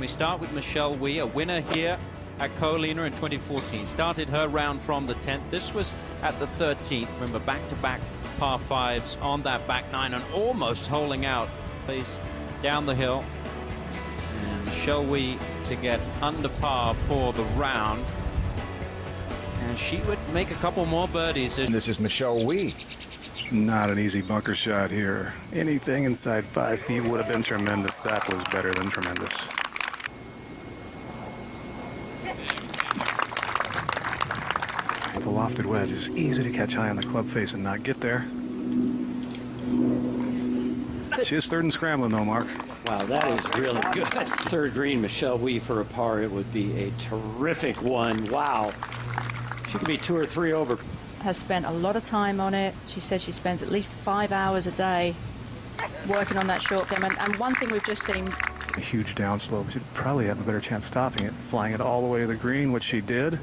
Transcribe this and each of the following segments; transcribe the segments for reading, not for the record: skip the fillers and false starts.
We start with Mcilroy, a winner here at Colina in 2014. Started her round from the 10th. This was at the 13th. Remember, back-to-back par fives on that back nine and almost holing out. Plays down the hill. And Mcilroy to get under par for the round. And she would make a couple more birdies. This is Mcilroy. Not an easy bunker shot here. Anything inside 5 feet would have been tremendous. That was better than tremendous. With a lofted wedge, it's easy to catch high on the club face and not get there. She is third and scrambling though, Mark. Wow, that is really good. Third green, Mcilroy for a par. It would be a terrific one. Wow. She could be 2 or 3 over. Has spent a lot of time on it. She says she spends at least 5 hours a day working on that short game. And one thing we've just seen. A huge downslope. She'd probably have a better chance stopping it, flying it all the way to the green, which she did.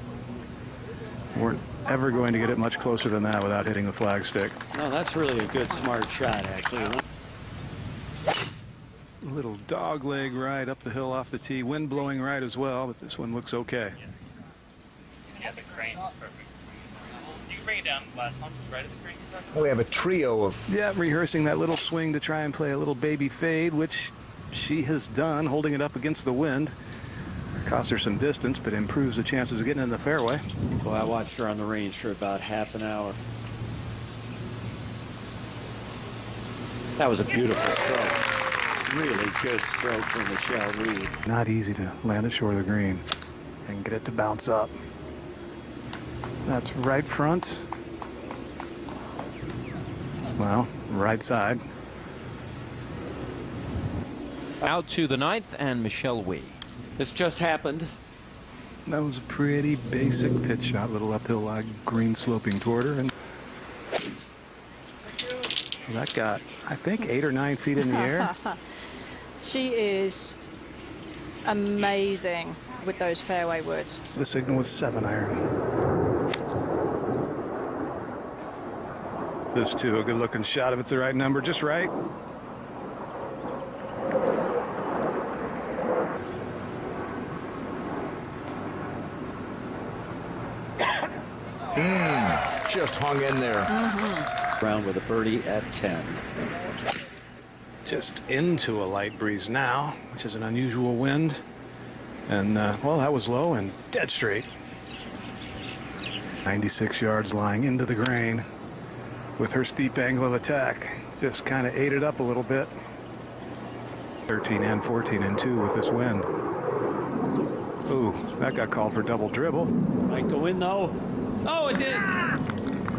Weren't ever going to get it much closer than that without hitting the flagstick. No, that's really a good, smart shot, actually. A little dog leg right up the hill off the tee. Wind blowing right as well, but this one looks okay. Yeah, the crane is perfect. You can bring it down last one, just right at the crane. We have a trio of... Yeah, rehearsing that little swing to try and play a little baby fade, which she has done, holding it up against the wind. Cost her some distance, but improves the chances of getting in the fairway. Well, I watched her on the range for about half an hour. That was a beautiful stroke. Really good stroke from Mcilroy. Not easy to land it short of the green and get it to bounce up. That's right front. Well, right side. Out to the 9th and Mcilroy. This just happened. That was a pretty basic pitch shot, little uphill line, green sloping toward her, and that got, I think, 8 or 9 feet in the air. She is amazing with those fairway woods. The signal was 7-iron. This too, a good-looking shot if it's the right number, just right. Just hung in there. Round with a birdie at 10. Just into a light breeze now, which is an unusual wind. And, well, that was low and dead straight. 96 yards lying into the grain with her steep angle of attack. Just kind of ate it up a little bit. 13 and 14 and 2 with this wind. Ooh, that got called for double dribble. Might go in, though. Oh, it did.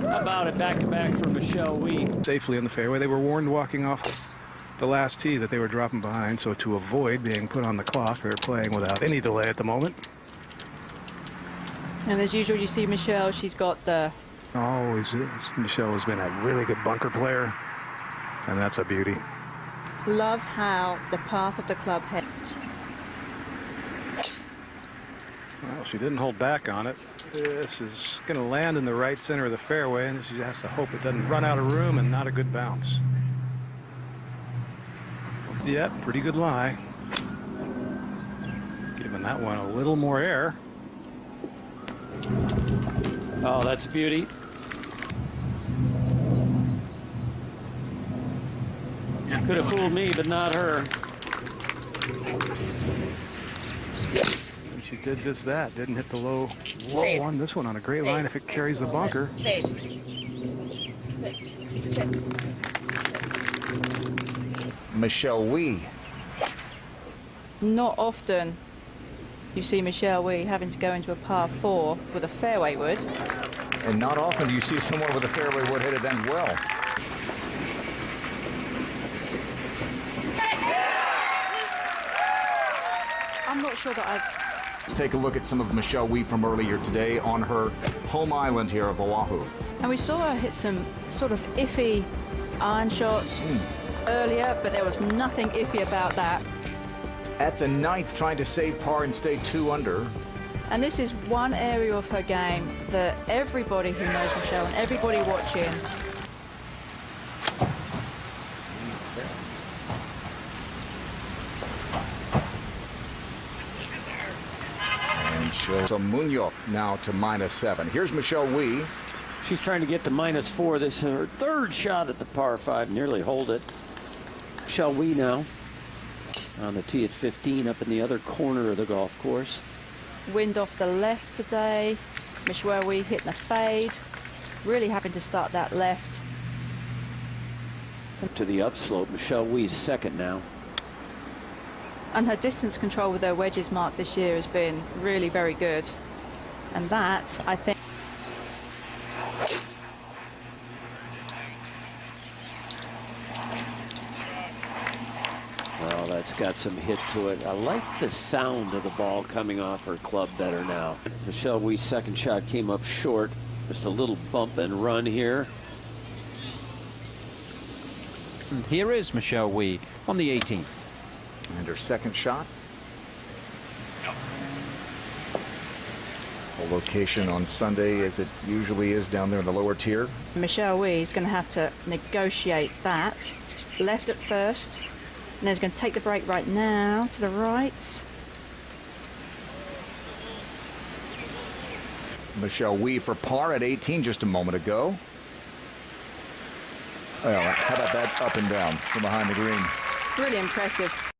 How about it back-to-back for Mcilroy? Safely in the fairway. They were warned walking off the last tee that they were dropping behind, so to avoid being put on the clock, they're playing without any delay at the moment. And as usual, you see Michelle, she's got the... Always is. Michelle has been a really good bunker player, and that's a beauty. Love how the path of the club head. Well, she didn't hold back on it. This is going to land in the right center of the fairway, and she has to hope it doesn't run out of room and not a good bounce. Yeah, pretty good lie. Giving that one a little more air. Oh, that's a beauty. Could have fooled me, but not her. And she did just that. Didn't hit the low one. This one on a great line if it carries the bunker. Mcilroy. Not often you see Mcilroy having to go into a par 4 with a fairway wood. And not often do you see someone with a fairway wood hit it end well. I'm not sure that I've... Let's take a look at some of Mcilroy from earlier today on her home island here of Oahu. And we saw her hit some sort of iffy iron shots earlier, but there was nothing iffy about that. At the 9th, trying to save par and stay 2 under. And this is one area of her game that everybody who knows Michelle and everybody watching So Munoz now to -7. Here's Michelle Wie. She's trying to get to -4. This is her third shot at the par 5. Nearly hold it. Michelle Wie now on the tee at 15 up in the other corner of the golf course. Wind off the left today. Mcilroy hitting a fade. Really having to start that left. To the upslope. Michelle Wie's second now. And her distance control with her wedges mark this year has been really very good. And that, I think... Well, that's got some hit to it. I like the sound of the ball coming off her club better now. Michelle Wie's second shot came up short. Just a little bump and run here. And here is Michelle Wie on the 18th. And her second shot. A location on Sunday, as it usually is down there in the lower tier. Mcilroy is going to have to negotiate that. Left at first. And then he's going to take the break right now to the right. Michelle Wie for par at 18 just a moment ago. Well, how about that up and down from behind the green? Really impressive.